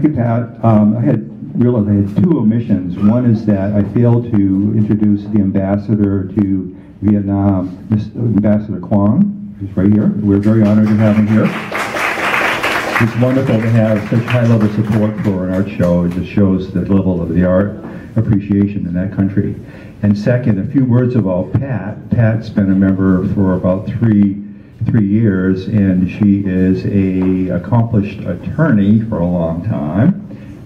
Thank you, Pat. I had realized I had two omissions. One is that I failed to introduce the ambassador to Vietnam, Ambassador Quang, who's right here. We're very honored to have him here. It's wonderful to have such high-level support for an art show. It just shows the level of the art appreciation in that country. And second, a few words about Pat. Pat's been a member for about three years, and she is a accomplished attorney for a long time.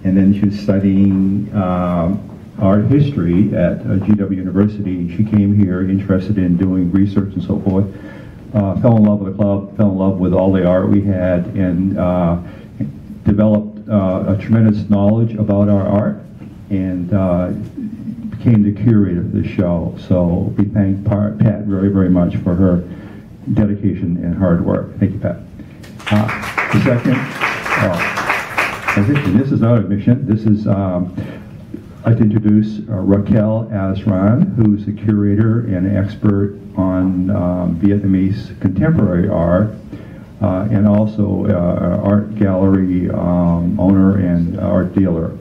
And then she was studying art history at GW University. She came here interested in doing research and so forth. Fell in love with the club, fell in love with all the art we had, and developed a tremendous knowledge about our art, and became the curator of the show. So we thank Pat very, very much for her dedication and hard work. Thank you, Pat. The second, and this is not a mission. This is, I'd like to introduce Raquel Azran, who's a curator and expert on Vietnamese contemporary art, and also art gallery owner and art dealer.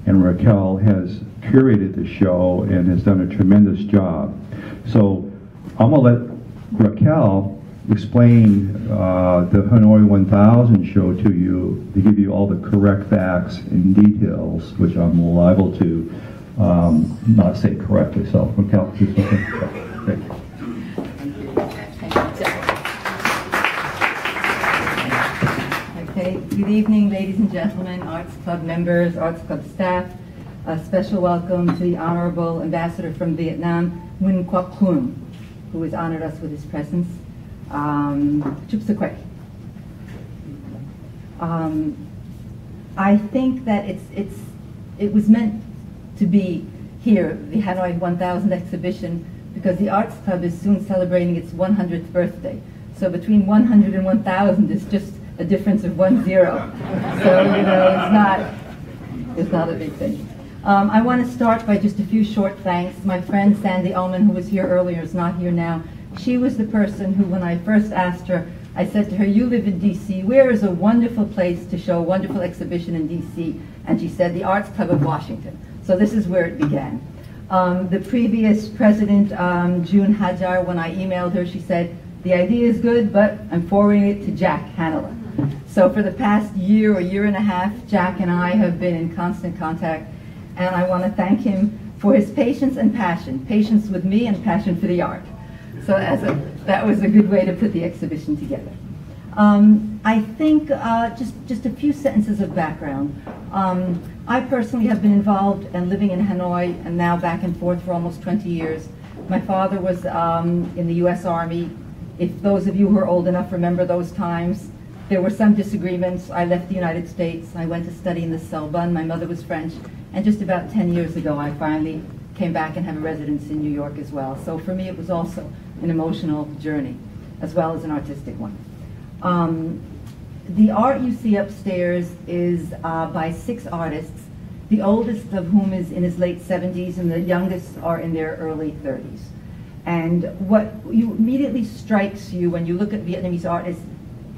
And Raquel has curated the show and has done a tremendous job. So I'm going to let Raquel explain the Hanoi 1000 show to you, to give you all the correct facts and details, which I'm liable to not say correctly. So, Raquel, please go ahead. Thank you. Okay, good evening, ladies and gentlemen, Arts Club members, Arts Club staff. A special welcome to the Honorable Ambassador from Vietnam, Nguyen Quoc Hun, who has honored us with his presence. Chúc sức khỏe. I think that it was meant to be here, the Hanoi 1000 exhibition, because the Arts Club is soon celebrating its 100th birthday. So between 100 and 1000 is just a difference of 1 0. So, you know, it's not a big thing. I want to start by just a few short thanks. My friend Sandy Ullman, who was here earlier, is not here now. She was the person who, when I first asked her, I said to her, you live in D.C., where is a wonderful place to show a wonderful exhibition in D.C.? And she said, the Arts Club of Washington. So this is where it began. The previous president, June Hajar, when I emailed her, she said, the idea is good, but I'm forwarding it to Jack Hanela. So for the past year or year and a half, Jack and I have been in constant contact, and I want to thank him for his patience and passion. Patience with me and passion for the art. So that was a good way to put the exhibition together. I think just a few sentences of background. I personally have been involved and living in Hanoi and now back and forth for almost 20 years. My father was in the U.S. Army. If those of you who are old enough remember those times, there were some disagreements. I left the United States. I went to study in the Sorbonne. My mother was French. And just about 10 years ago, I finally came back and have a residence in New York as well. So for me, it was also an emotional journey, as well as an artistic one. The art you see upstairs is by 6 artists, the oldest of whom is in his late 70s, and the youngest are in their early 30s. And what immediately strikes you when you look at Vietnamese art is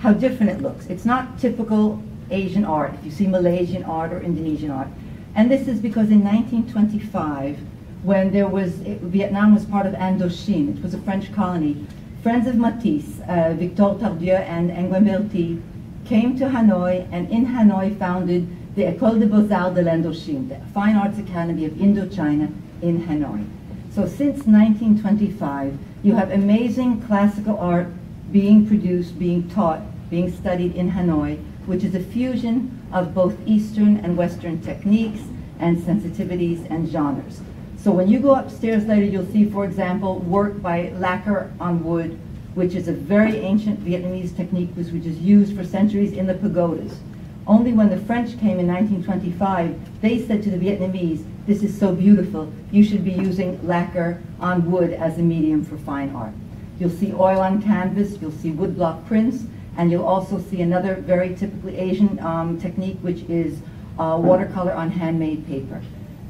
how different it looks. It's not typical Asian art, if you see Malaysian art or Indonesian art. And this is because in 1925, when Vietnam was part of Indochine, it was a French colony, friends of Matisse, Victor Tardieu and Nguyen Berti, came to Hanoi, and in Hanoi founded the École des Beaux-Arts de l'Indochine, the Fine Arts Academy of Indochina in Hanoi. So since 1925, you have amazing classical art being produced, being taught, being studied in Hanoi, which is a fusion of both Eastern and Western techniques and sensitivities and genres. So when you go upstairs later, you'll see, for example, work by lacquer on wood, which is a very ancient Vietnamese technique which is used for centuries in the pagodas. Only when the French came in 1925, they said to the Vietnamese, this is so beautiful, you should be using lacquer on wood as a medium for fine art. You'll see oil on canvas, you'll see woodblock prints, and you'll also see another very typically Asian technique, which is watercolor on handmade paper.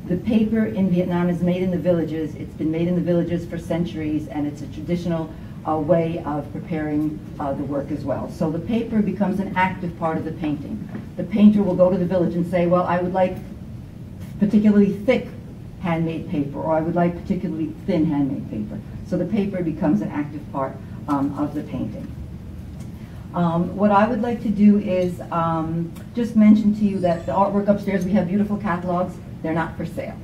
The paper in Vietnam is made in the villages. It's been made in the villages for centuries, and it's a traditional way of preparing the work as well. So the paper becomes an active part of the painting. the painter will go to the village and say, well, I would like particularly thick handmade paper, or I would like particularly thin handmade paper. So the paper becomes an active part of the painting. What I would like to do is just mention to you that the artwork upstairs, we have beautiful catalogs. They're not for sale.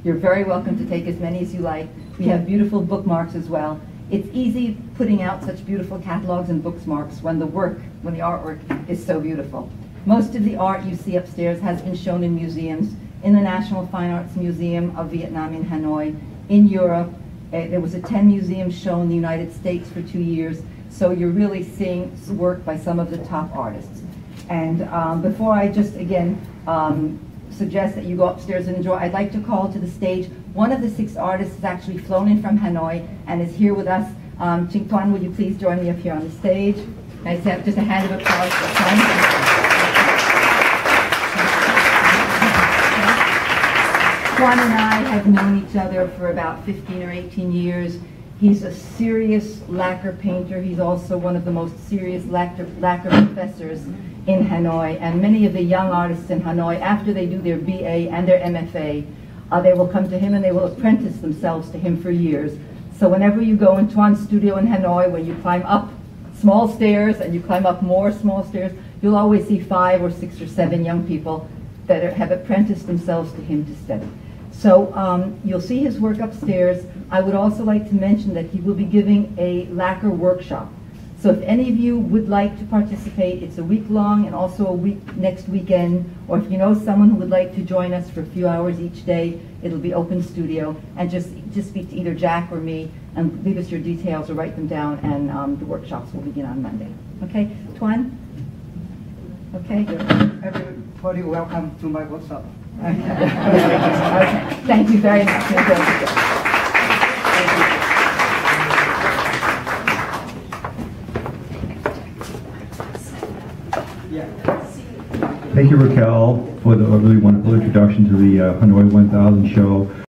You're very welcome to take as many as you like. We have beautiful bookmarks as well. It's easy putting out such beautiful catalogs and bookmarks when the artwork is so beautiful. Most of the art you see upstairs has been shown in museums, in the National Fine Arts Museum of Vietnam in Hanoi, in Europe. There was a 10 museums shown in the United States for 2 years. So you're really seeing work by some of the top artists. And before I just, again, suggest that you go upstairs and enjoy, I'd like to call to the stage one of the 6 artists is actually flown in from Hanoi and is here with us. Ching Tuan, would you please join me up here on the stage? Nice to have just a hand of applause for Tuan. Tuan and I have known each other for about 15 or 18 years. He's a serious lacquer painter. He's also one of the most serious lacquer professors in Hanoi. And many of the young artists in Hanoi, after they do their BA and their MFA, they will come to him and they will apprentice themselves to him for years. So whenever you go in Tuan's studio in Hanoi, when you climb up small stairs and you climb up more small stairs, you'll always see 5 or 6 or 7 young people that have apprenticed themselves to him to study. So you'll see his work upstairs. I would also like to mention that he will be giving a lacquer workshop. So if any of you would like to participate, it's a week long and also a week next weekend, or if you know someone who would like to join us for a few hours each day, it'll be open studio, and just speak to either Jack or me and leave us your details or write them down, and the workshops will begin on Monday. Okay, Tuan? Okay, good. Everybody welcome to my workshop. Okay. Thank you very much. Thank you, Raquel, for the really wonderful introduction to the Hanoi 1000 show.